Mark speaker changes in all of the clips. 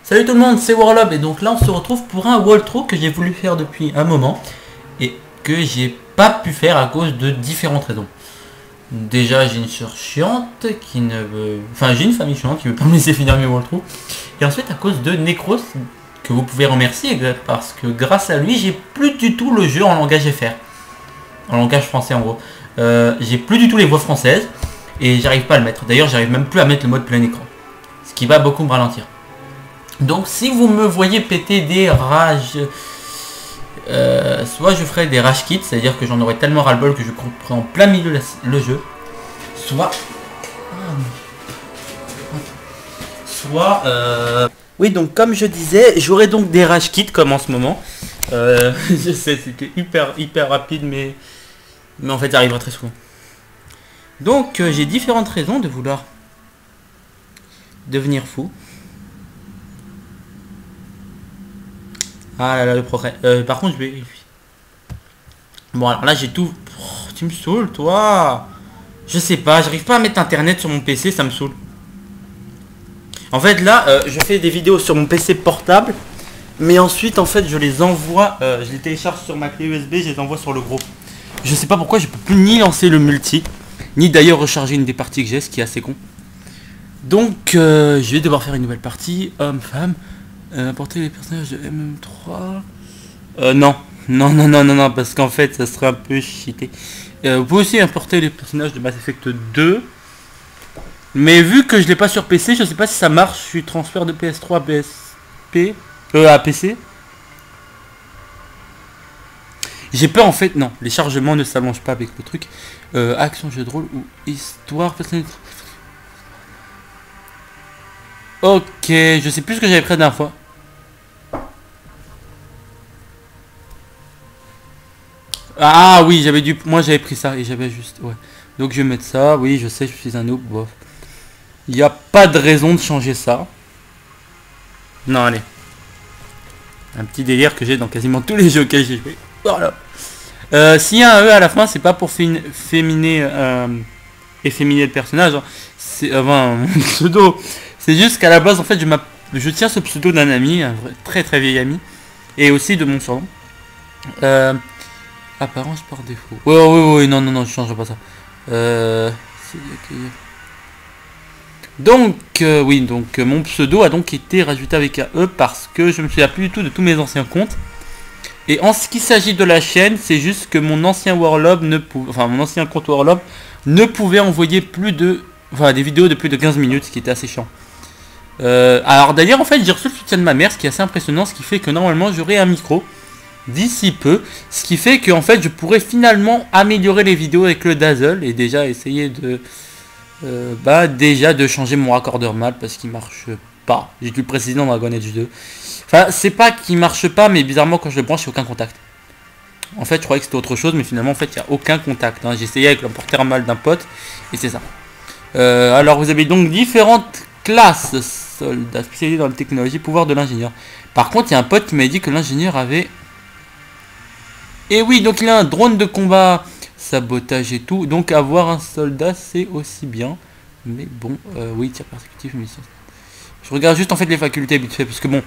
Speaker 1: Salut tout le monde, c'est Warlob et donc là on se retrouve pour un walkthrough que j'ai voulu faire depuis un moment et que j'ai pas pu faire à cause de différentes raisons. Déjà j'ai une soeur chiante qui ne veut... Enfin j'ai une famille chiante qui veut pas me laisser finir mes walkthroughs. Et ensuite à cause de Necros, que vous pouvez remercier parce que grâce à lui j'ai plus du tout le jeu en langage FR. En langage français en gros. J'ai plus du tout les voix françaises et j'arrive pas à le mettre. D'ailleurs j'arrive même plus à mettre le mode plein écran. Ce qui va beaucoup me ralentir. Donc si vous me voyez péter des rages, soit je ferai des rage kits, c'est-à-dire que j'en aurai tellement ras-le-bol que je couperai en plein milieu le jeu, soit... Oui, donc comme je disais, j'aurai donc des rage kits comme en ce moment. Je sais, c'était hyper rapide, mais en fait ça arrivera très souvent. Donc j'ai différentes raisons de vouloir devenir fou. Ah là là, le progrès. Par contre, je vais... Bon, alors là, j'ai tout... Oh, tu me saoules, toi. Je sais pas, j'arrive pas à mettre internet sur mon PC, ça me saoule. En fait, là, je fais des vidéos sur mon PC portable. Mais ensuite, en fait, je les envoie... je les télécharge sur ma clé USB, je les envoie sur le gros. Je sais pas pourquoi, je peux plus ni lancer le multi, ni d'ailleurs recharger une des parties que j'ai, ce qui est assez con. Donc, je vais devoir faire une nouvelle partie, homme-femme. Apporter les personnages de MM3. Non, parce qu'en fait ça serait un peu cheaté. Vous pouvez aussi importer les personnages de Mass Effect 2. Mais vu que je l'ai pas sur PC, je sais pas si ça marche. Je suis transfert de PS3 à PSP. À PC. J'ai peur en fait, non, les chargements ne s'allongent pas avec le truc. Action, jeu de rôle ou histoire personnelle. Ok, je sais plus ce que j'avais pris la dernière fois. Ah oui, j'avais dû... Moi j'avais pris ça et j'avais juste... Ouais. Donc je vais mettre ça. Oui, je sais, je suis un noob. Bof. Il n'y a pas de raison de changer ça. Non, allez. Un petit délire que j'ai dans quasiment tous les jeux auxquels j'ai joué. Voilà. S'il y a un E à la fin, c'est pas pour féminer... efféminer le personnage. Hein. C'est... Enfin, mon pseudo... C'est juste qu'à la base, en fait, je tiens ce pseudo d'un ami, un vrai, très vieil ami, et aussi de mon surnom. Apparence par défaut. Oui, non, je changerai pas ça. Donc, oui, donc mon pseudo a donc été rajouté avec un E parce que je me souviens plus du tout de tous mes anciens comptes. Et en ce qui s'agit de la chaîne, c'est juste que mon ancien Warlob ne pouvait, enfin mon ancien compte Warlob ne pouvait envoyer plus de, enfin des vidéos de plus de 15 minutes, ce qui était assez chiant. Alors d'ailleurs en fait j'ai reçu le soutien de ma mère, ce qui est assez impressionnant, ce qui fait que normalement j'aurai un micro d'ici peu, ce qui fait que en fait je pourrais finalement améliorer les vidéos avec le Dazzle et déjà essayer de déjà de changer mon raccordeur mal parce qu'il marche pas. J'ai dû le préciser dans Dragon Age 2. Enfin c'est pas qu'il marche pas, mais bizarrement quand je le branche il n'y a aucun contact. En fait je croyais que c'était autre chose, mais finalement en fait il n'y a aucun contact, hein. J'ai essayé avec le porteur mal d'un pote et c'est ça. Alors vous avez donc différentes classes. Soldat spécialisé dans la technologie, pouvoir de l'ingénieur. Par contre, il y a un pote qui m'a dit que l'ingénieur avait... Et oui, donc il a un drone de combat, sabotage et tout. Donc avoir un soldat, c'est aussi bien. Mais bon, oui, tir persécutif, mission. Je regarde juste en fait les facultés vite fait, parce que bon,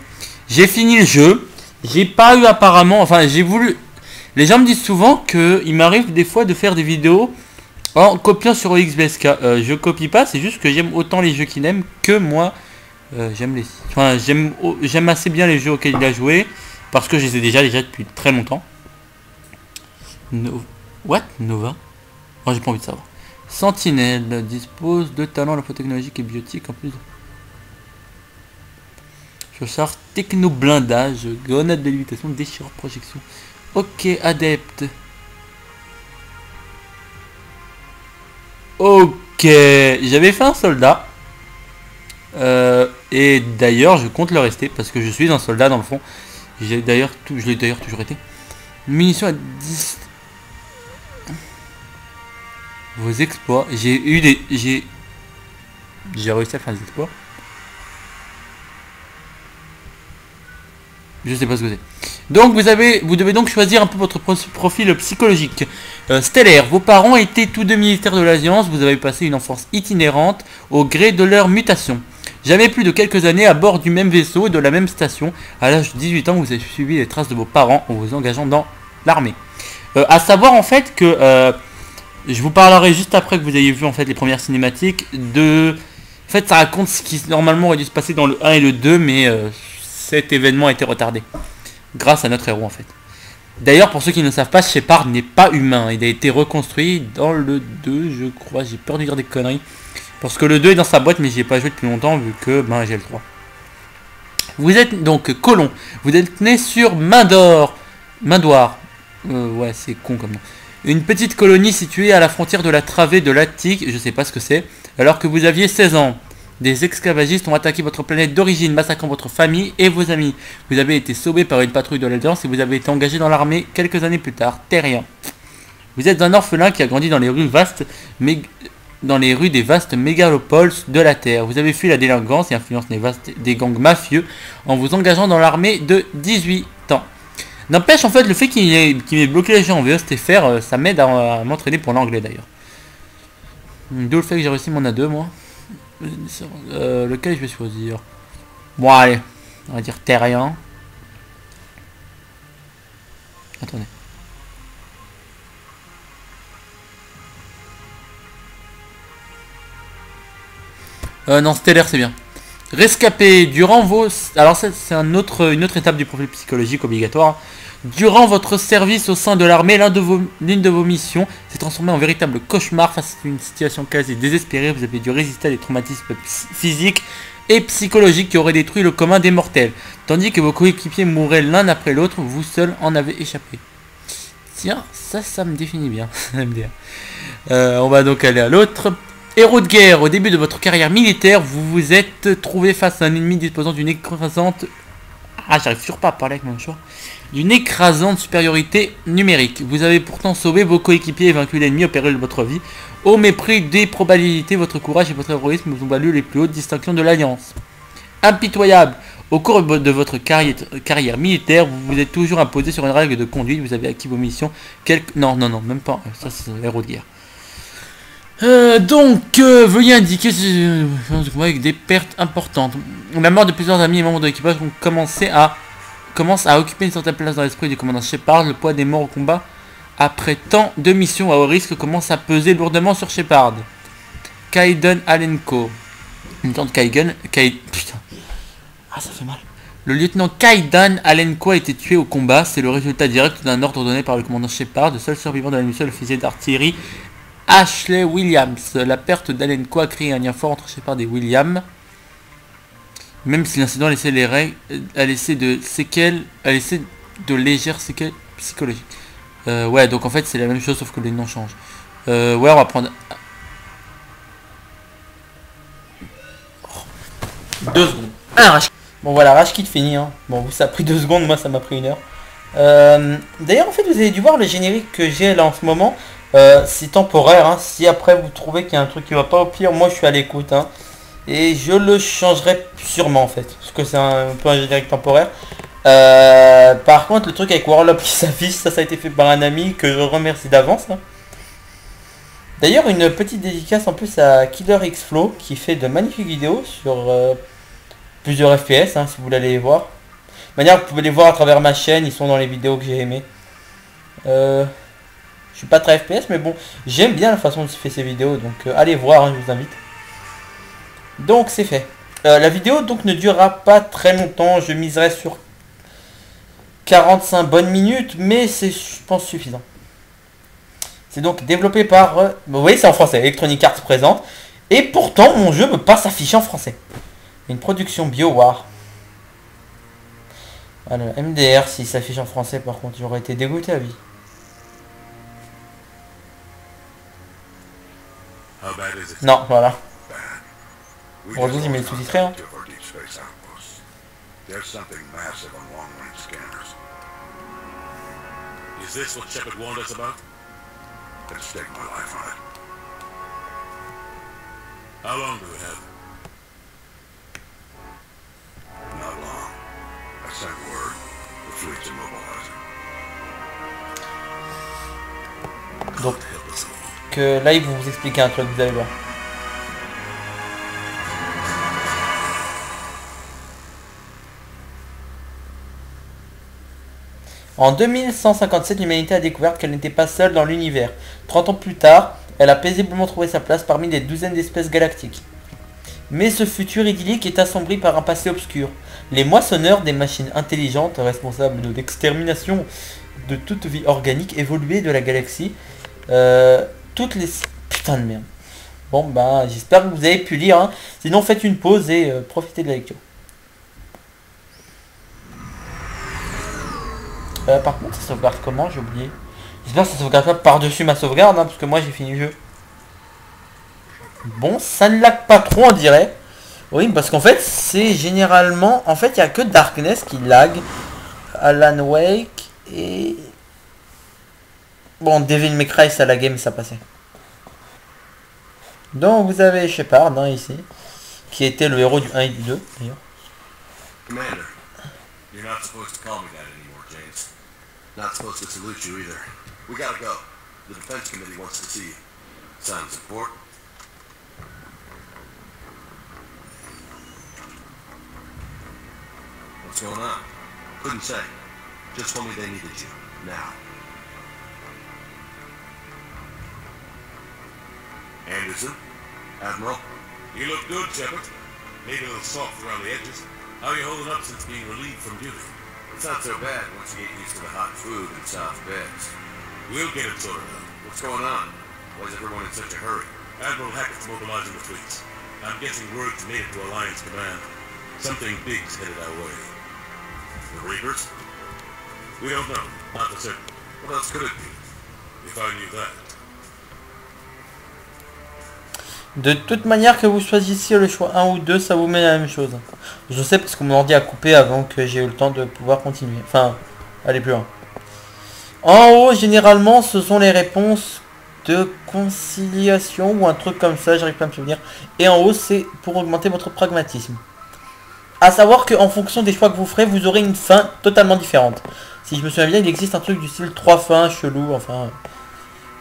Speaker 1: j'ai fini le jeu. J'ai pas eu apparemment... Enfin, j'ai voulu... Les gens me disent souvent que il m'arrive des fois de faire des vidéos en copiant sur XBSK. Je copie pas, c'est juste que j'aime autant les jeux qu'il aime que moi... j'aime assez bien les jeux auxquels il a joué parce que je les ai déjà depuis très longtemps. What Nova? Oh, j'ai pas envie de savoir. Sentinelle dispose de talents à la fois technologique et biotique en plus. Je charge techno blindage, grenade de lévitation, déchireur projection. Ok, adepte. Ok, j'avais fait un soldat. Et d'ailleurs je compte le rester parce que je suis un soldat dans le fond. Je l'ai d'ailleurs toujours été. Munitions à 10. Vos exploits. J'ai réussi à faire des exploits. Je sais pas ce que c'est. Donc vous devez donc choisir un peu votre profil psychologique. Stellaire, vos parents étaient tous deux militaires de l'Alliance, vous avez passé une enfance itinérante au gré de leur mutation. Jamais plus de quelques années à bord du même vaisseau et de la même station. À l'âge de 18 ans, vous avez suivi les traces de vos parents en vous engageant dans l'armée. À savoir en fait que je vous parlerai juste après que vous ayez vu en fait les premières cinématiques de... En fait, ça raconte ce qui normalement aurait dû se passer dans le 1 et le 2, mais cet événement a été retardé. Grâce à notre héros en fait. D'ailleurs, pour ceux qui ne savent pas, Shepard n'est pas humain. Il a été reconstruit dans le 2, je crois. J'ai peur de dire des conneries. Parce que le 2 est dans sa boîte, mais j'y ai pas joué depuis longtemps, vu que j'ai le 3. Vous êtes donc colon. Vous êtes né sur Mindor. Mindoir. Ouais, c'est con comme nom. Une petite colonie située à la frontière de la travée de l'Attique, je sais pas ce que c'est, alors que vous aviez 16 ans. Des esclavagistes ont attaqué votre planète d'origine, massacrant votre famille et vos amis. Vous avez été sauvé par une patrouille de l'Alliance et vous avez été engagé dans l'armée quelques années plus tard. Terrien. Vous êtes un orphelin qui a grandi dans les rues des vastes mégalopoles de la Terre. Vous avez fui la délinquance et influence des gangs mafieux en vous engageant dans l'armée de 18 ans. N'empêche en fait le fait qu'il m'ait bloqué les gens en VSTFR, ça m'aide à m'entraîner pour l'anglais d'ailleurs. D'où le fait que j'ai réussi mon A2 moi. Lequel je vais choisir? Bon allez, on va dire Terrien. Attendez. Non, stellaire c'est bien. Rescapé, durant vos... Alors ça c'est une autre étape du profil psychologique obligatoire. Durant votre service au sein de l'armée, l'une de vos missions s'est transformée en véritable cauchemar face à une situation quasi désespérée. Vous avez dû résister à des traumatismes physiques et psychologiques qui auraient détruit le commun des mortels. Tandis que vos coéquipiers mouraient l'un après l'autre, vous seul en avez échappé. Tiens, ça me définit bien. On va donc aller à l'autre. Héros de guerre, au début de votre carrière militaire, vous vous êtes trouvé face à un ennemi disposant d'une écrasante... Ah, j'arrive toujours pas à parler avec mon choix. D'une écrasante supériorité numérique. Vous avez pourtant sauvé vos coéquipiers et vaincu l'ennemi au péril de votre vie. Au mépris des probabilités, votre courage et votre héroïsme vous ont valu les plus hautes distinctions de l'Alliance. Impitoyable. Au cours de votre carrière militaire, vous vous êtes toujours imposé sur une règle de conduite. Vous avez acquis vos missions. Non, même pas. Ça, c'est héros de guerre. Veuillez indiquer avec des pertes importantes. La mort de plusieurs amis et membres de l'équipage commence à occuper une certaine place dans l'esprit du commandant Shepard. Le poids des morts au combat après tant de missions à haut risque commence à peser lourdement sur Shepard. Kaiden Alenko. Putain. Ah, ça fait mal. Le lieutenant Kaiden Alenko a été tué au combat. C'est le résultat direct d'un ordre donné par le commandant Shepard, le seul survivant de la mission, l'officier d'artillerie Ashley Williams. La perte d'Alenko a créé un lien fort entre Shepard et Williams. Même si l'incident a laissé de légères séquelles psychologiques. Ouais, donc en fait c'est la même chose sauf que les noms changent. Ouais, on va prendre... 2 secondes. Bon voilà, Rage Kit fini. Hein. Bon, ça a pris 2 secondes, moi ça m'a pris 1 heure. D'ailleurs en fait vous avez dû voir le générique que j'ai là en ce moment. C'est temporaire, hein. Si après vous trouvez qu'il y a un truc qui va pas, au pire moi je suis à l'écoute. Hein. Et je le changerai sûrement en fait. Parce que c'est un peu un générique temporaire. Par contre le truc avec Warlock qui s'affiche, ça a été fait par un ami que je remercie d'avance. Hein. D'ailleurs une petite dédicace en plus à Killer X Flow qui fait de magnifiques vidéos sur plusieurs FPS hein, si vous voulez aller les voir. De manière vous pouvez les voir à travers ma chaîne, ils sont dans les vidéos que j'ai aimées. Je suis pas très FPS mais bon, j'aime bien la façon dont il fait ses vidéos, donc allez voir, hein, je vous invite. Donc c'est fait. La vidéo donc ne durera pas très longtemps, je miserai sur 45 bonnes minutes, mais c'est je pense suffisant. C'est donc développé par... vous voyez c'est en français, Electronic Arts présente. Et pourtant mon jeu ne peut pas s'afficher en français. Une production BioWare. Alors MDR s'il s'affiche en français par contre j'aurais été dégoûté à vie. Non, voilà. Aujourd'hui, il met le sous-titré. Hein. Is this what Shepard warned us about? Let's stake my life on it. How long do we have? Not long. I sent word. The fleet's immobilizing. Donc, que là, il vous expliquer un truc, vous allez voir. En 2157, l'humanité a découvert qu'elle n'était pas seule dans l'univers. 30 ans plus tard, elle a paisiblement trouvé sa place parmi des douzaines d'espèces galactiques. Mais ce futur idyllique est assombri par un passé obscur. Les moissonneurs, des machines intelligentes responsables de l'extermination de toute vie organique évoluée de la galaxie. Toutes les... Putain de merde. Bon bah j'espère que vous avez pu lire. Hein. Sinon faites une pause et profitez de la lecture. Par contre ça sauvegarde comment? J'ai oublié. J'espère que ça sauvegarde pas par-dessus ma sauvegarde. Hein, parce que moi j'ai fini le jeu. Bon ça ne lag pas trop on dirait. Oui parce qu'en fait c'est généralement... En fait il n'y a que Darkness qui lag. Alan Wake et... Bon Devil May Cry ça laguait mais ça passait. Donc vous avez Shepard hein, ici, qui était le héros du 1 et du 2 d'ailleurs.
Speaker 2: Commander, you're not supposed to call me that anymore, James. Not supposed to salute you either. We gotta go. The defense committee wants to see you. Sign support. What's going on? Couldn't say. Just told me they needed you. Now. Anderson? Admiral? You look good, Shepard. Maybe a little soft around the edges. How are you holding up since being relieved from duty? It's not so bad once you get used to the hot food and soft beds. We'll get it sorted out. What's going on? Why is everyone in such a hurry? Admiral Hackett's mobilizing the fleets. I'm getting word made it to Alliance Command. Something big's headed our way. The Reapers? We don't know. Not for certain. What else could it be? If I knew that.
Speaker 1: De toute manière que vous choisissiez le choix 1 ou 2, ça vous met la même chose. Je sais parce que mon ordi a coupé avant que j'ai eu le temps de pouvoir continuer. Enfin, aller plus loin. En haut, généralement, ce sont les réponses de conciliation ou un truc comme ça, j'arrive pas à me souvenir. Et en haut, c'est pour augmenter votre pragmatisme. À savoir qu'en fonction des choix que vous ferez, vous aurez une fin totalement différente. Si je me souviens bien, il existe un truc du style 3 fins, chelou, enfin...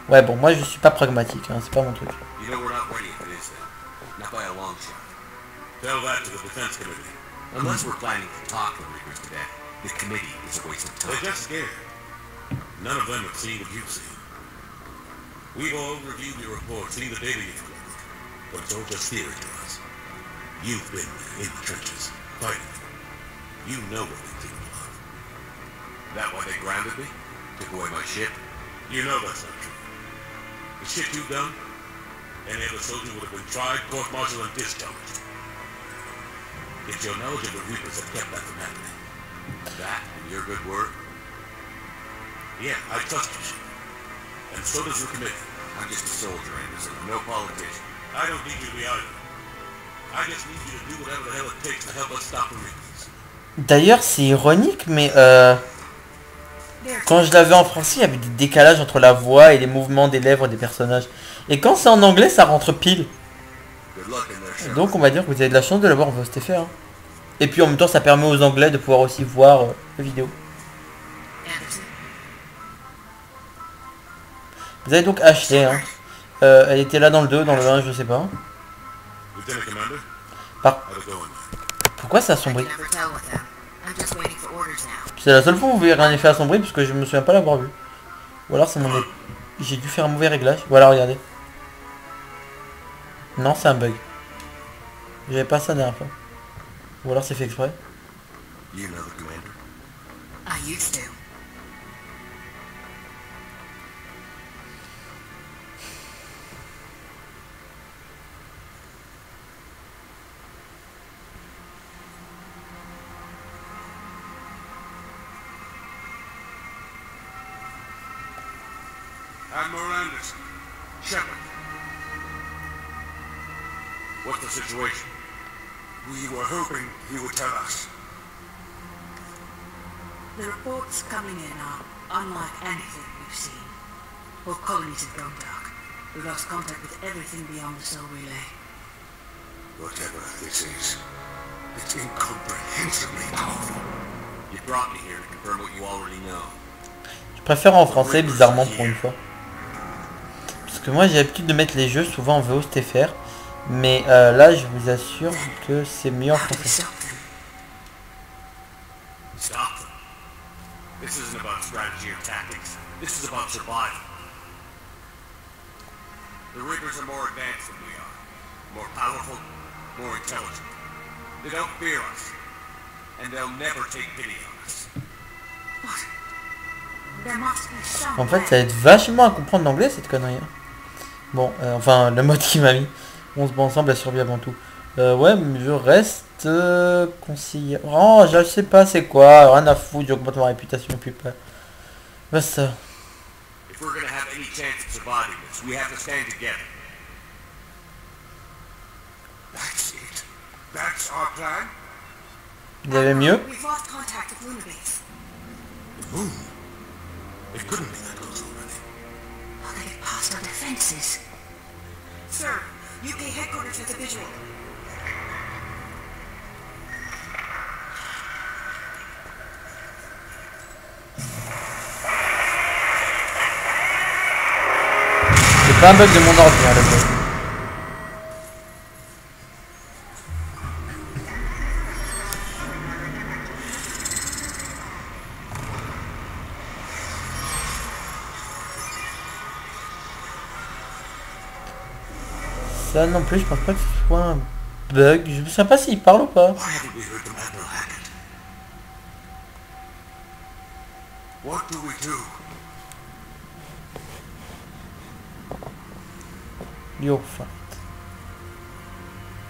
Speaker 1: Ouais, bon, moi je suis pas pragmatique, hein, c'est pas mon truc.
Speaker 2: You know we're not ready if it is then. Not by a long shot. Tell that to the defense committee. Unless we're planning to talk to the Reapers today, the committee is a waste of time. They're just scared. None of them have seen what you've seen. We've all reviewed your report, seen the data you've collected, but it's all just theory to us. You've been there in the trenches, fighting. You know what they think of. That why they grounded me? Took away my ship? You know that's not true. The shit you've done, any other soldier would have been tried, court-martialed, and discharged. It's your knowledge of the Reapers that kept that from happening. That and your good word? Yeah, I trust you, Shepard. And so does the committee. I'm just a soldier, Anderson. I'm no politician. I don't need you to be either. I just need you to do whatever the hell it takes to help us stop the Reapers.
Speaker 1: D'ailleurs, c'est ironique, mais quand je l'avais en français, il y avait des décalages entre la voix et les mouvements des lèvres des personnages. Et quand c'est en anglais, ça rentre pile. Donc on va dire que vous avez de la chance de l'avoir en VSTFR. Hein. Et puis en même temps, ça permet aux anglais de pouvoir aussi voir la vidéo. Vous avez donc acheté. Hein. Elle était là dans le 2, dans le 1, je sais pas. Pourquoi ça assombrit? C'est la seule fois où vous verrez un effet assombri parce que je me souviens pas l'avoir vu. Ou alors c'est mon... J'ai dû faire un mauvais réglage. Voilà, regardez. Non, c'est un bug. J'avais pas ça la dernière fois. Ou alors c'est fait exprès.
Speaker 2: Admiral Anderson, Shepard. What's the situation? We were hoping you would tell us.
Speaker 3: The reports coming in are unlike anything we've seen. All colonies have gone dark. We lost contact with everything beyond the cell relay.
Speaker 2: Whatever this is, it's incomprehensibly powerful. You brought me here to confirm what you already know.
Speaker 1: Je préfère en français, bizarrement, pour une fois. Parce que moi j'ai l'habitude de mettre les jeux souvent en VOSTFR. Mais là je vous assure que c'est mieux en français.
Speaker 2: Stop them. This isn't about strategy or tactics. This is about survival. The Reapers are more advanced than we are. More powerful, more intelligent. They don't fear us. And they'll never take pity on us.
Speaker 3: What? There must be some
Speaker 4: En fait,
Speaker 3: way.
Speaker 4: ça va être vachement à comprendre l'anglais cette connerie. Hein. Bon, enfin, le mode qu'il m'a mis. On se bat ensemble, la survie avant tout. Ouais, mais je reste conseiller. Oh, je sais pas c'est quoi. Rien à foutre, j'augmente ma réputation plus pas. Bah ça.
Speaker 2: If we're gonna have any chance of surviving this, we have to stand together. That's it. That's our plan.
Speaker 4: Vous avez mieux?
Speaker 3: We've lost contact with Luna Base.
Speaker 2: Moon. It couldn't be that close already.
Speaker 3: Oh, they've passed our defenses. Sir, UK headquarters has a visual.
Speaker 4: C'est pas un bug de mon ordi, hein, le bug. Ça non plus, je pense pas que ce soit un bug. Je me souviens pas s'il parle ou pas.
Speaker 2: Why haven't we heard from Admiral Hackett? What do we do?
Speaker 4: Yo, enfin.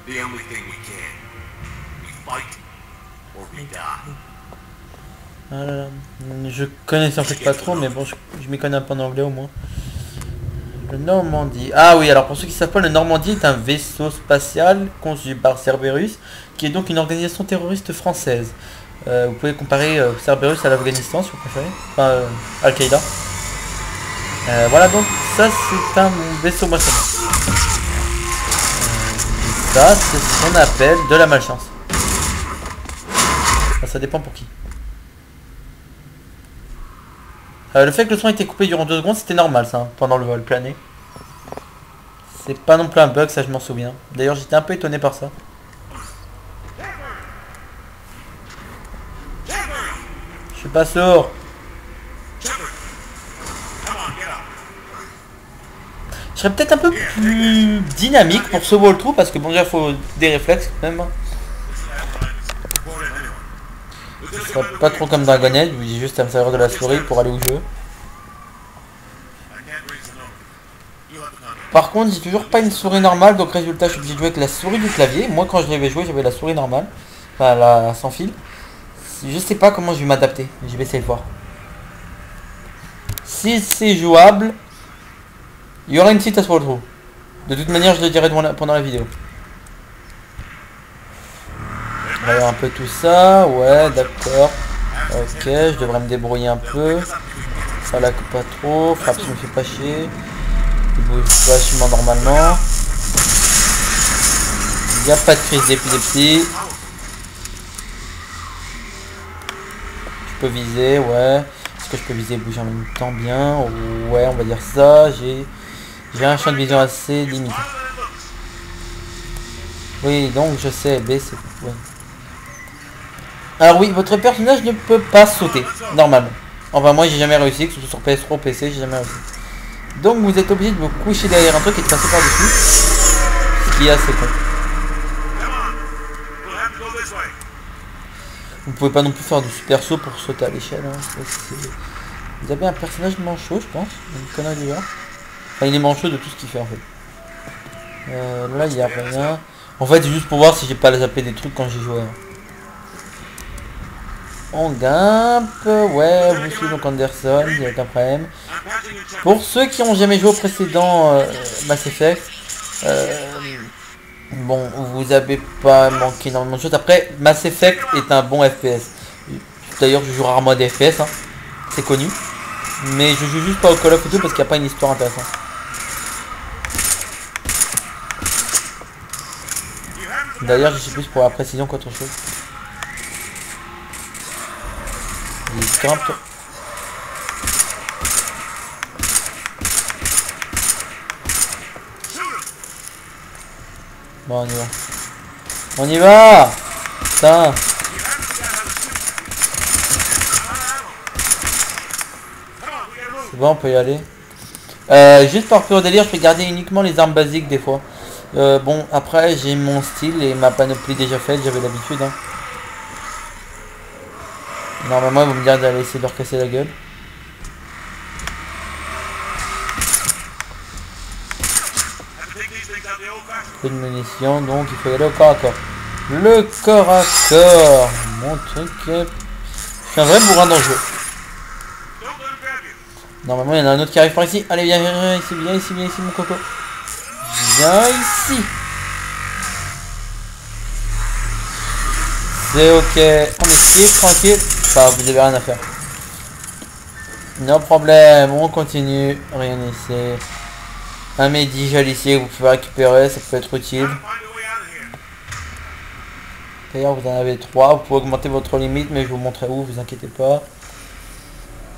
Speaker 2: The only thing we can. We fight or we die.
Speaker 4: Je connais en fait pas trop, mais bon, je m'y connais un peu en anglais au moins. Le Normandie. Ah oui, alors pour ceux qui savent pas, le Normandie est un vaisseau spatial conçu par Cerberus, qui est donc une organisation terroriste française. Vous pouvez comparer Cerberus à l'Afghanistan si vous préférez, enfin Al-Qaïda. Voilà, donc ça c'est un vaisseau moissonneur. Ça c'est ce qu'on appelle de la malchance. Enfin, ça dépend pour qui. Le fait que le son ait été coupé durant 2 secondes, c'était normal ça, hein, pendant le vol plané. C'est pas non plus un bug, ça je m'en souviens. D'ailleurs j'étais un peu étonné par ça. Je suis pas sourd. Je serais peut-être un peu plus dynamique pour ce walkthrough parce que bon déjà faut des réflexes quand même. Ce sera pas trop comme Dragon Age, je vous dis juste à me servir de la souris pour aller où je veux. Par contre j'ai toujours pas une souris normale, donc résultat je suis obligé de jouer avec la souris du clavier. Moi quand je l'avais joué j'avais la souris normale, enfin la sans fil. Je sais pas comment je vais m'adapter, je vais essayer de voir. Si c'est jouable, il y aura une suite à ce walkthrough. De toute manière je le dirai pendant la vidéo. On va voir un peu tout ça, ouais d'accord. Ok, je devrais me débrouiller un peu. Ça la coupe pas trop, frappe si je me fais pas chier. Il bouge vachement normalement. Il n'y a pas de crise d'épilepsie. Je peux viser, ouais. Est-ce que je peux viser et bouger en même temps bien? Ouais, on va dire ça. J'ai un champ de vision assez limité. Oui, donc je sais, B c'est... Ouais. Alors oui, votre personnage ne peut pas sauter, normalement. Enfin moi j'ai jamais réussi, que ce soit sur PS3 ou PC, j'ai jamais réussi. Donc vous êtes obligé de vous coucher derrière un truc et de passer par-dessus. Ce qui est assez con. Vous pouvez pas non plus faire du super saut pour sauter à l'échelle. Hein. Vous avez un personnage manchot, je pense. Une connerie du genre. Enfin il est manchot de tout ce qu'il fait en fait. Là il n'y a rien. En fait c'est juste pour voir si j'ai pas zappé des trucs quand j'ai joué. Hein. On grimpe, ouais, vous suivez donc Anderson, il n'y a aucun problème. Pour ceux qui n'ont jamais joué au précédent Mass Effect, bon, vous avez pas manqué énormément de choses. Après, Mass Effect est un bon FPS. D'ailleurs, je joue rarement à des FPS, hein. C'est connu. Mais je joue juste pas au Call of Duty parce qu'il n'y a pas une histoire intéressante. D'ailleurs, je suis plus pour la précision qu'autre chose. Il grimpe. Bon, on y va. On y va. Putain. C'est bon, on peut y aller. Juste par pur délire, je peux garder uniquement les armes basiques des fois. Bon, après j'ai mon style et ma panoplie déjà faite, j'avais l'habitude. Hein. Normalement, ils vont me dire d'aller essayer de leur casser la gueule. Peu de munitions, donc il faut y aller au corps à corps. Le corps à corps, mon truc. Je suis un vrai bourrin dangereux. Normalement, il y en a un autre qui arrive par ici. Allez, viens, viens ici, viens ici, viens ici, mon coco. Viens ici. C'est ok. On esquive, tranquille. Enfin, vous avez rien à faire. No problème, on continue. Rien ici. Un médigel ici que vous pouvez récupérer, ça peut être utile. D'ailleurs, vous en avez 3. Vous pouvez augmenter votre limite, mais je vous montrerai où, vous inquiétez pas.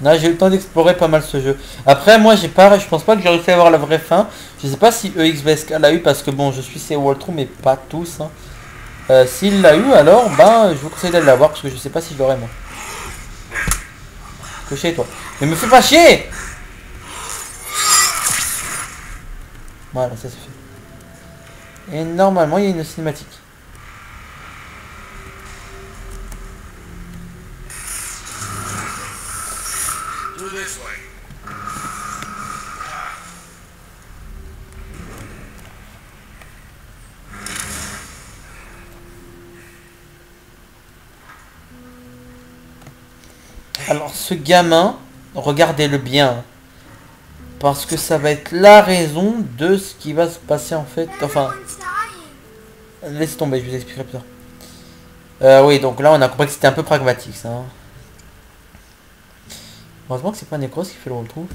Speaker 4: Là, j'ai eu le temps d'explorer pas mal ce jeu. Après, moi, je pense pas que j'ai réussi à avoir la vraie fin. Je sais pas si EXVSK l'a eu, parce que bon, je suis ses walkthroughs, mais pas tous. Hein. S'il l'a eu, alors, ben, je vous conseille d'aller la voir, parce que je sais pas si je l'aurai, moi. Couchez, toi. Mais me fais pas chier! Voilà, ça c'est fait. Et normalement, il y a une cinématique. Alors, ce gamin, regardez-le bien. Parce que ça va être la raison de ce qui va se passer en fait. Enfin, laisse tomber, je vous expliquerai plus tard. Oui, donc là on a compris que c'était un peu pragmatique ça. Hein. Heureusement que c'est pas Necros qui fait le retour.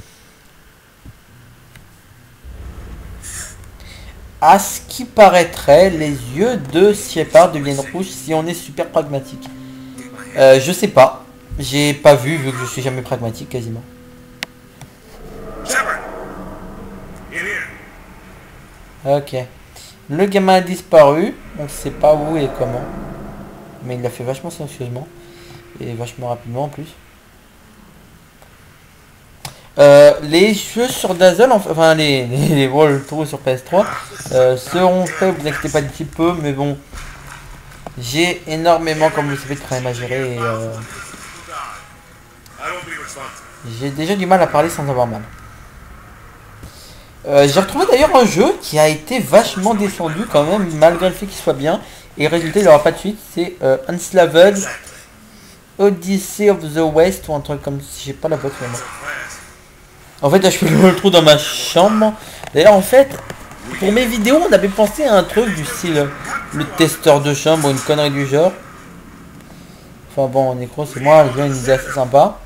Speaker 4: À ce qui paraîtrait, les yeux de Shepard deviennent rouges si on est super pragmatique. Je sais pas. J'ai pas vu que je suis jamais pragmatique quasiment. Ok. Le gamin a disparu. On ne sait pas où et comment. Mais il l'a fait vachement silencieusement. Et vachement rapidement en plus. Les jeux sur Dazzle, enfin les walkthroughs sur PS3 seront faits, vous inquiétez pas un petit peu, mais bon. J'ai énormément, comme vous le savez, de problèmes à gérer. Et, j'ai déjà du mal à parler sans avoir mal. J'ai retrouvé d'ailleurs un jeu qui a été vachement descendu quand même, malgré le fait qu'il soit bien. Et résultat, il n'aura pas de suite. C'est Enslaved Odyssey of the West ou un truc comme si j'ai pas la boîte vraiment. En fait, là, je fais le trou dans ma chambre. D'ailleurs, en fait, pour mes vidéos, on avait pensé à un truc du style le testeur de chambre ou une connerie du genre. Enfin bon, en écro, c'est moi, j'ai une idée assez sympa.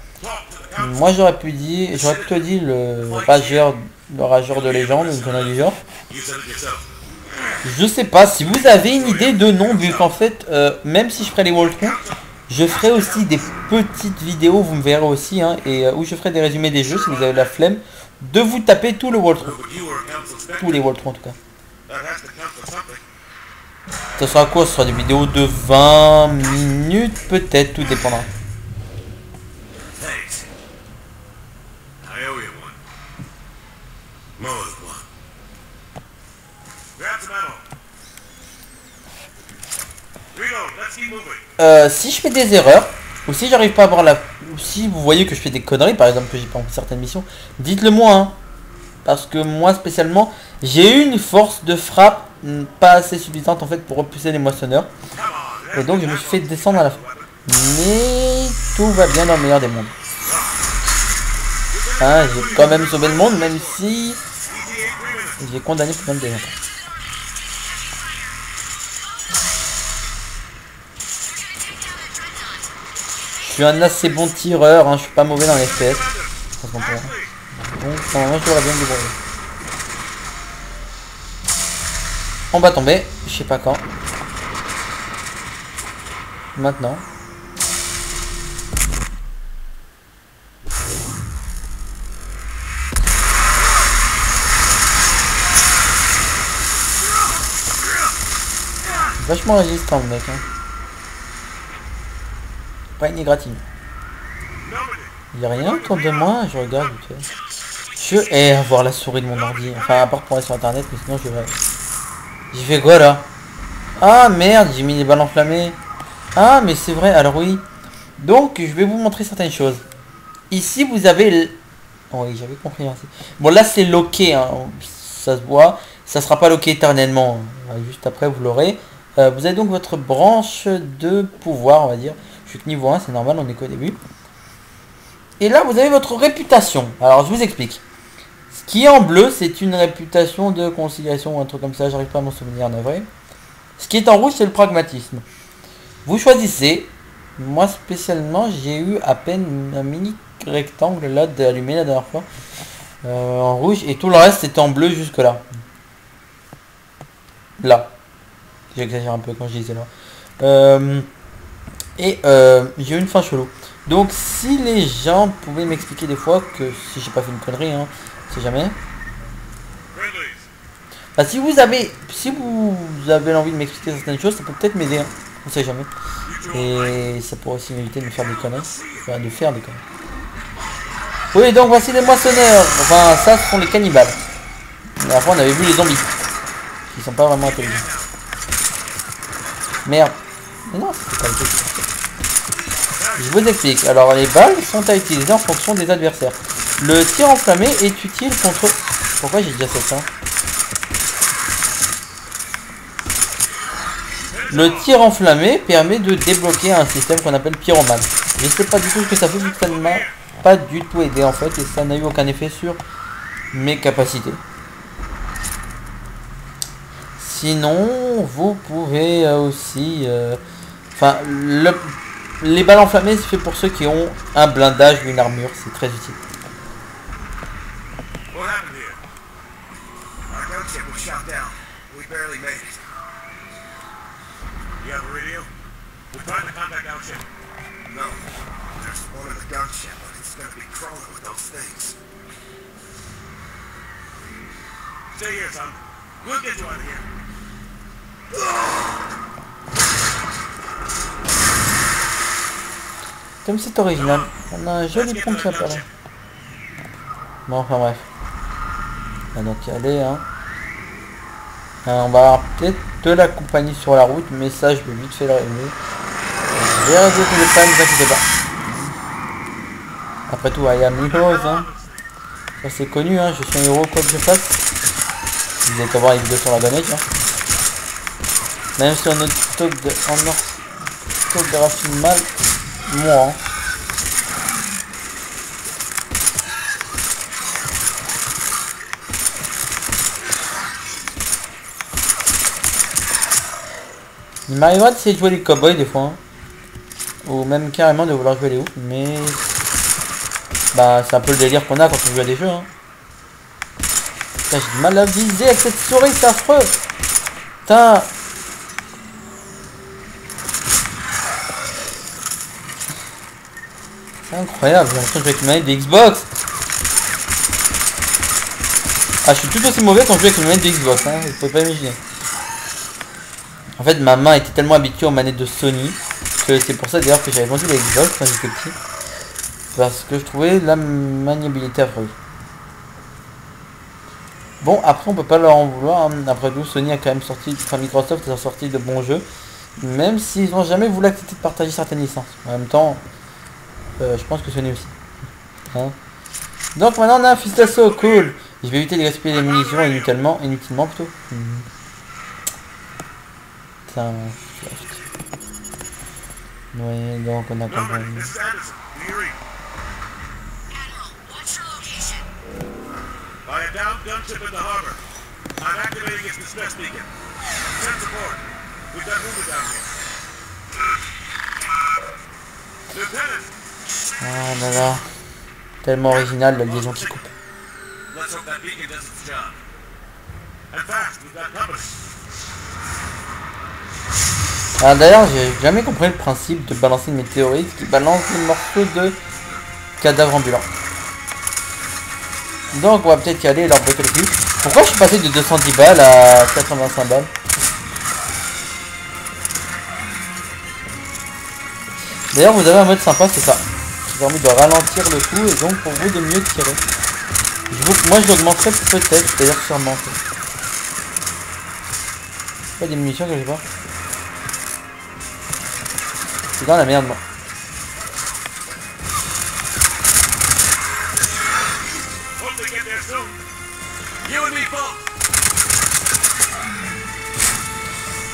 Speaker 4: Moi, j'aurais plutôt dit le rageur de légende, une connerie du genre. Je sais pas si vous avez une idée de nom, vu qu'en fait, même si je ferai les walkthroughs, je ferai aussi des petites vidéos, vous me verrez aussi, hein, et où je ferai des résumés des jeux si vous avez la flemme de vous taper tout le walkthrough. Tous les walkthroughs en tout cas. Ça sera quoi? Ce sera des vidéos de 20 minutes peut-être, tout dépendra. Si je fais des erreurs, ou si j'arrive pas à avoir la... Si vous voyez que je fais des conneries, par exemple que j'ai pas compris certaines missions, dites-le moi, hein. Parce que moi spécialement, j'ai une force de frappe pas assez suffisante en fait pour repousser les moissonneurs. Et donc je me suis fait descendre à la fin. Mais tout va bien dans le meilleur des mondes. Hein, j'ai quand même sauvé le monde, même si j'ai condamné plein de gens. Je suis un assez bon tireur, hein, je suis pas mauvais dans les FPS. Donc normalement je devrais bien me débrouiller. On va tomber, je sais pas quand. Maintenant. Vachement résistant le mec, hein. Pas une égratigne. Il y a rien autour de moi, je regarde vite fait. Je hais avoir la souris de mon ordi. Enfin, à part pour aller sur internet, mais sinon je vais... J'ai fait quoi là? Ah merde, j'ai mis les balles enflammées. Ah mais c'est vrai, alors oui. Donc je vais vous montrer certaines choses. Ici vous avez... Oh, oui, j'avais compris. Hein. Bon là c'est loqué, hein. Ça se voit. Ça sera pas loqué éternellement. Juste après vous l'aurez. Vous avez donc votre branche de pouvoir, on va dire. Je suis que niveau 1, c'est normal, on est qu'au début. Et là vous avez votre réputation. Alors je vous explique. Ce qui est en bleu, c'est une réputation de conciliation ou un truc comme ça, j'arrive pas à m'en souvenir en vrai. Ce qui est en rouge, c'est le pragmatisme. Vous choisissez. Moi spécialement, j'ai eu à peine un mini rectangle là d'allumé la dernière fois. En rouge, et tout le reste c'était en bleu jusque là. Là. J'exagère un peu quand je disais là. J'ai eu une fin chelou. Donc si les gens pouvaient m'expliquer des fois que si j'ai pas fait une connerie, hein, c'est jamais. Bah, si vous avez l'envie de m'expliquer certaines choses, ça peut peut-être m'aider, hein. On sait jamais. Et ça pourrait aussi m'éviter de me faire des conneries. Enfin, de faire des conneries. Oui, donc voici les moissonneurs. Enfin, ça, ce sont les cannibales. Mais après, on avait vu les zombies. Qui sont pas vraiment intelligents. Merde. Mais non, c'est pas le truc. Je vous explique. Alors, les balles sont à utiliser en fonction des adversaires. Le tir enflammé est utile contre... Pourquoi j'ai déjà fait ça? Le tir enflammé permet de débloquer un système qu'on appelle pyromane. Je sais pas du tout ce que ça fait vu que ça ne m'a pas du tout aidé en fait et ça n'a eu aucun effet sur mes capacités. Sinon, vous pouvez aussi... Enfin, les balles enflammées, c'est fait pour ceux qui ont un blindage ou une armure, c'est très utile.
Speaker 2: You have a radio? We're trying to contact our ship. No. There's one in the gunship, but it's gonna be crawling with those things. Stay here, son. We'll get you out of here.
Speaker 4: Comme c'est original, on a un joli pont qui apparaît. Bon, enfin bref. On va donc y aller, hein. On va avoir peut-être de la compagnie sur la route, mais ça je vais vite fait le régler. Je vais résoudre les pannes, ne vous inquiétez pas. Après tout, I am heroes, hein. Ça c'est connu, hein, je suis un héros quoi que je fasse. Vous allez voir les vidéos sur la gonnette, hein. Même si on orthographie mal, moi. Hein. Il m'arrivera d'essayer de jouer les cowboys des fois, hein. Ou même carrément de vouloir jouer les oufs, mais bah c'est un peu le délire qu'on a quand on joue à des jeux, hein. J'ai du mal à viser avec cette souris, c'est affreux. Putain. C'est incroyable, j'ai l'impression de jouer avec une manette de Xbox. Ah, je suis tout aussi mauvais quand je joue avec une manette de Xbox, hein, vous pouvez pas imaginer. En fait, ma main était tellement habituée aux manettes de Sony que c'est pour ça d'ailleurs que j'avais vendu la Xbox quand j'étais petit. Parce que je trouvais la maniabilité affreuse. Bon, après on peut pas leur en vouloir, hein. Après tout, Sony a quand même sorti, enfin Microsoft a sorti de bons jeux. Même s'ils n'ont jamais voulu accepter de partager certaines licences. En même temps, je pense que Sony aussi. Hein. Donc maintenant on a un fusil d'assaut, cool. Je vais éviter de gaspiller les munitions inutilement plutôt. Putain, oui, donc on a compris.
Speaker 2: By a downed gunship in the harbor. I'm activating its distress beacon. Send support. We've got movement down here. Lieutenant!
Speaker 4: Ah là là. Tellement original la liaison qui coupe.
Speaker 2: Let's hope that beacon does its job. And fast, we've got company.
Speaker 4: Ah d'ailleurs, j'ai jamais compris le principe de balancer une météorite qui balance des morceaux de cadavres ambulants. Donc on va peut-être y aller et leur bloquer le cul. Pourquoi je suis passé de 210 balles à 425 balles? D'ailleurs vous avez un mode sympa, c'est ça. permet de ralentir le coup et donc pour vous de mieux tirer. Moi je l'augmenterai peut-être, d'ailleurs sûrement. Pas des munitions que j'ai pas. C'est dans la merde moi.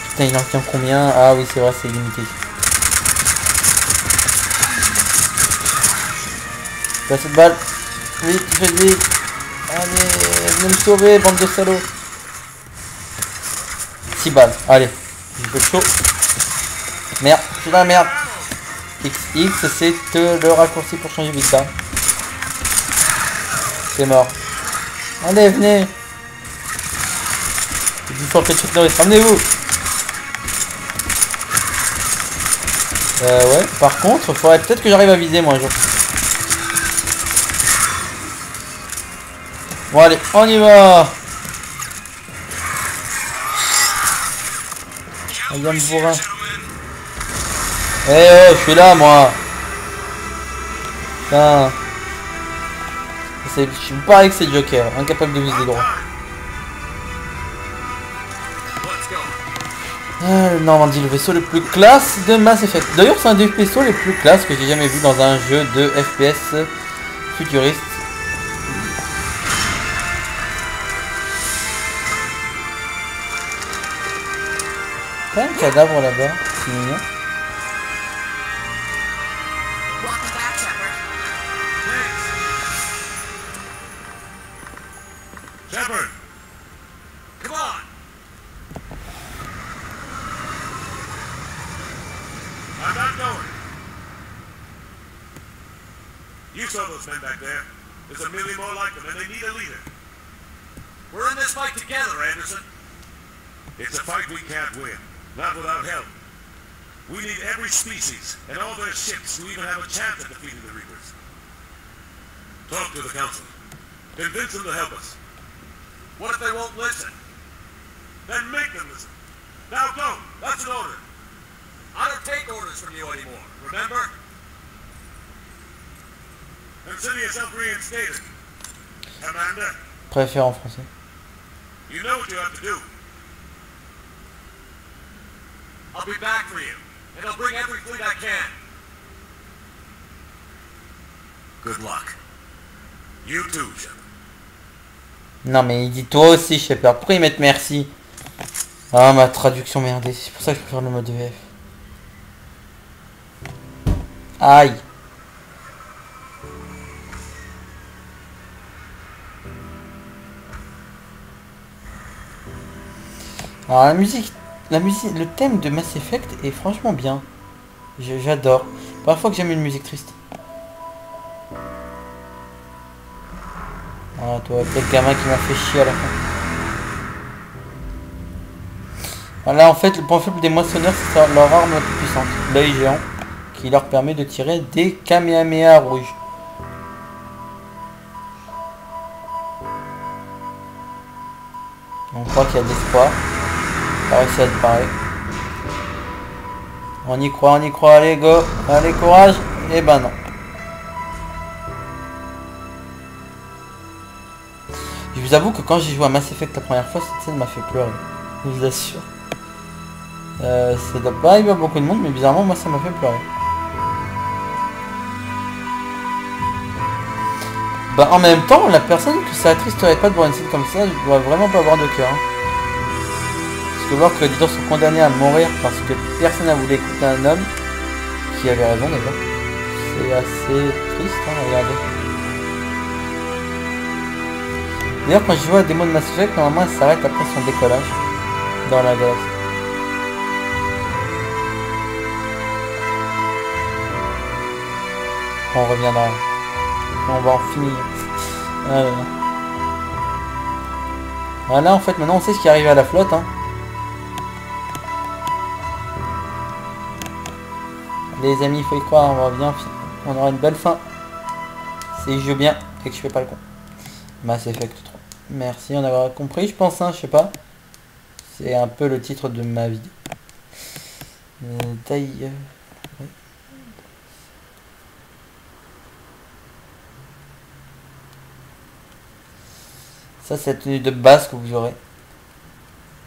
Speaker 4: Putain il en tient combien? Ah oui c'est vrai c'est limité. Pas cette balle. Vite, faites vite. Allez, venez me sauver, bande de salauds. 6 balles, allez. Un peu chaud. Merde, je suis dans la merde. XX, c'est le raccourci pour changer vite là. C'est mort. Allez, venez. Je vous sortez de Chuck Norris, ramenez-vous. Ouais, par contre, faudrait peut-être que j'arrive à viser moi un jour. Bon allez, on y va. Allez, me bourrin. Eh oh, je suis là moi. Putain. Je suis pareil que c'est Joker, incapable de viser droit. Ah, le Normandie, le vaisseau le plus classe de Mass Effect. D'ailleurs, c'est un des vaisseaux les plus classes que j'ai jamais vu dans un jeu de FPS futuriste. Il y a un cadavre là-bas, c'est mignon.
Speaker 2: Shepard! Come on! I'm not going. You saw those men back there. There's a million more like them, and they need a leader. We're in this fight together, Anderson. It's a fight we can't win. Not without help. We need every species and all their ships to even have a chance at defeating the Reapers. Talk to the Council. Convince them to help us. What if they won't listen? Then make them listen. Now go. That's an order. I don't take orders from you anymore, remember? Consider yourself reinstated. Commander.
Speaker 4: Préfère en français.
Speaker 2: You know what you have to do. I'll be back for you, and I'll bring every fleet I can. Good luck. You too, Shepard.
Speaker 4: Non mais il dit toi aussi Shepard. Pourquoi ils mettent merci? Ah ma traduction merdée. C'est pour ça que je préfère le mode VF. Aïe. Alors la musique, le thème de Mass Effect est franchement bien. J'adore. Première fois que j'aime une musique triste. Ah toi, quel gamin qui m'a fait chier à la fin. Voilà, en fait, le point faible des moissonneurs, c'est leur arme la plus puissante, l'œil géant, qui leur permet de tirer des Kamehameha rouges. On croit qu'il y a de l'espoir. Pas réussi à disparaître. On y croit, allez go, allez courage. Et ben non. Je vous avoue que quand j'ai joué à Mass Effect la première fois, cette scène m'a fait pleurer. Je vous assure. Ça doit pas arriver à beaucoup de monde, mais bizarrement moi ça m'a fait pleurer. Bah en même temps, la personne que ça attristerait pas de voir une scène comme ça, je dois vraiment pas avoir de cœur. Hein. Parce que voir que les éditeurs sont condamnés à mourir parce que personne n'a voulu écouter un homme qui avait raison déjà. C'est assez triste, hein, regardez. D'ailleurs quand je joue à des modes Mass Effect, normalement elle s'arrête après son décollage dans la galaxie. On reviendra. On va en finir. Voilà, en fait, maintenant on sait ce qui arrive à la flotte. Hein. Les amis, il faut y croire, on va bien. On aura une belle fin. Si je joue bien et que je fais pas le con. Mass Effect 3. Merci, on aura compris, je pense, hein, je sais pas. C'est un peu le titre de ma vidéo. Taille. Ça c'est la tenue de base que vous aurez.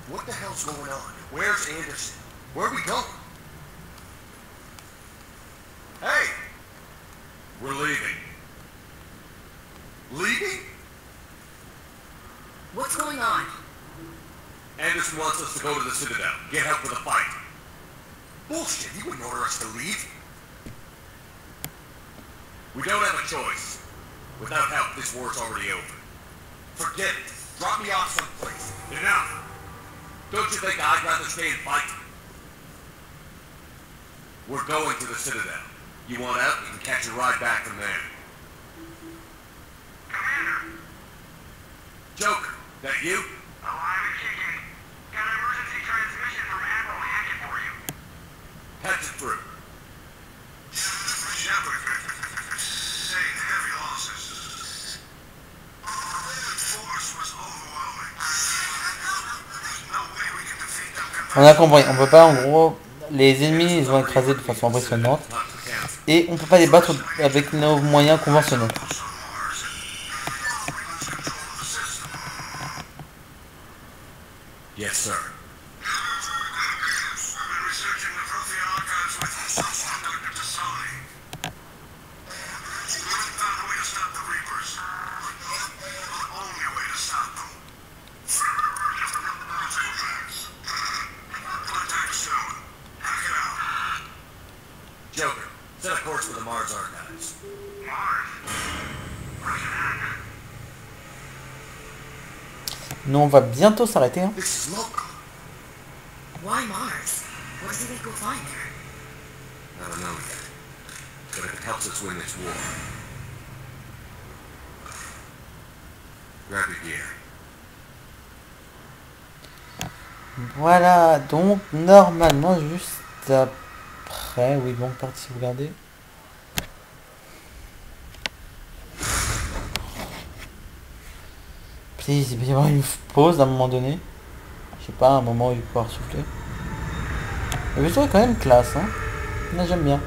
Speaker 2: What the hell's going on? Where's Anderson? Where are we going? Hey! We're leaving. Leaving?
Speaker 3: What's going on?
Speaker 2: Anderson wants us to go to the Citadel. Get help for the fight. Bullshit, he wouldn't order us to leave. We don't have a choice. Without help, this war's already over. Forget it. Drop me off someplace. Enough. Don't you think I'd rather stay and fight? We're going to the Citadel. You want out, you can catch a ride back from there. Commander! Joker, that you?
Speaker 5: Alive and kicking. Got an emergency transmission from Admiral Hackett for you.
Speaker 2: Patch it through.
Speaker 5: Shepard, saying heavy losses. The force was overwhelming. There's no way we can defeat them.
Speaker 4: On a compris, on peut pas en gros, les ennemis ils ont écrasé de façon impressionnante et on peut pas les battre avec nos moyens conventionnels.
Speaker 2: Yes, sir. Joker, set a course for the Mars Archives.
Speaker 4: Nous on va bientôt s'arrêter. Hein.
Speaker 2: This is local.
Speaker 3: Why Mars? What does he think we'll find there?
Speaker 2: I don't know yet. But if it helps us win this war. Grab your gear.
Speaker 4: Voilà, donc normalement juste après, oui bon partie sauvegarder. Please, il va y avoir une pause à un moment donné. Je sais pas, un moment où il va pouvoir souffler. Le vaisseau est quand même classe, hein. Là j'aime bien.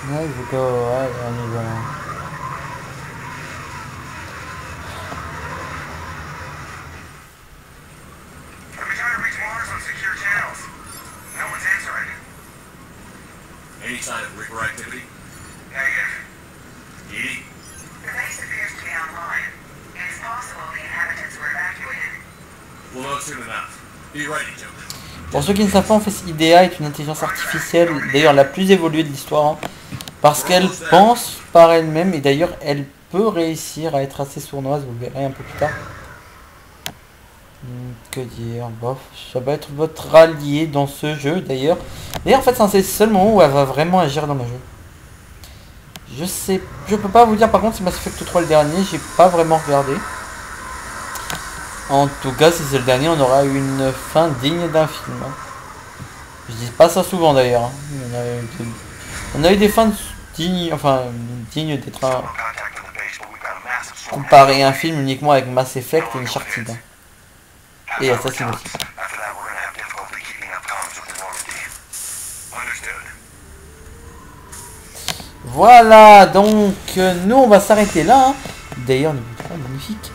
Speaker 4: Là il faut que... Ouais, on y va.
Speaker 2: Any sign of Reaper activity?
Speaker 5: Negative.
Speaker 2: Edie?
Speaker 5: The base appears to be online. It is possible the inhabitants were evacuated.
Speaker 2: We'll know soon enough. Be ready, Joker.
Speaker 4: Pour ceux qui ne savent pas, en fait, IDEA est une intelligence artificielle, d'ailleurs la plus évoluée de l'histoire, hein, parce qu'elle pense par elle-même, et d'ailleurs elle peut réussir à être assez sournoise, vous le verrez un peu plus tard. Que dire, bof, ça va être votre allié dans ce jeu d'ailleurs. D'ailleurs en fait c'est le seul moment où elle va vraiment agir dans le jeu. Je peux pas vous dire par contre si Mass Effect 3 le dernier, j'ai pas vraiment regardé. En tout cas si c'est le dernier on aura une fin digne d'un film. Je dis pas ça souvent d'ailleurs. Hein. On a eu des fins dignes, enfin dignes d'être un... Comparer un film uniquement avec Mass Effect et Uncharted. Et Assassin's aussi. Voilà, donc nous on va s'arrêter là. Hein. D'ailleurs, niveau 3, magnifique.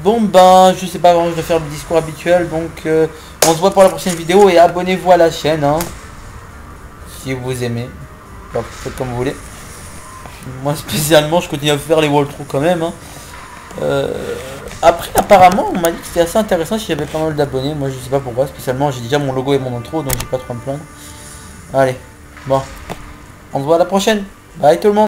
Speaker 4: Bon ben, je sais pas vraiment, je vais faire le discours habituel. Donc on se voit pour la prochaine vidéo et abonnez-vous à la chaîne. Hein, si vous aimez. Enfin, faites comme vous voulez. Moi spécialement, je continue à faire les walkthroughs quand même. Hein. Après apparemment on m'a dit que c'était assez intéressant si j'avais pas mal d'abonnés. Moi je sais pas pourquoi, spécialement j'ai déjà mon logo et mon intro donc j'ai pas trop à me plaindre. Allez, bon, on se voit à la prochaine. Bye tout le monde.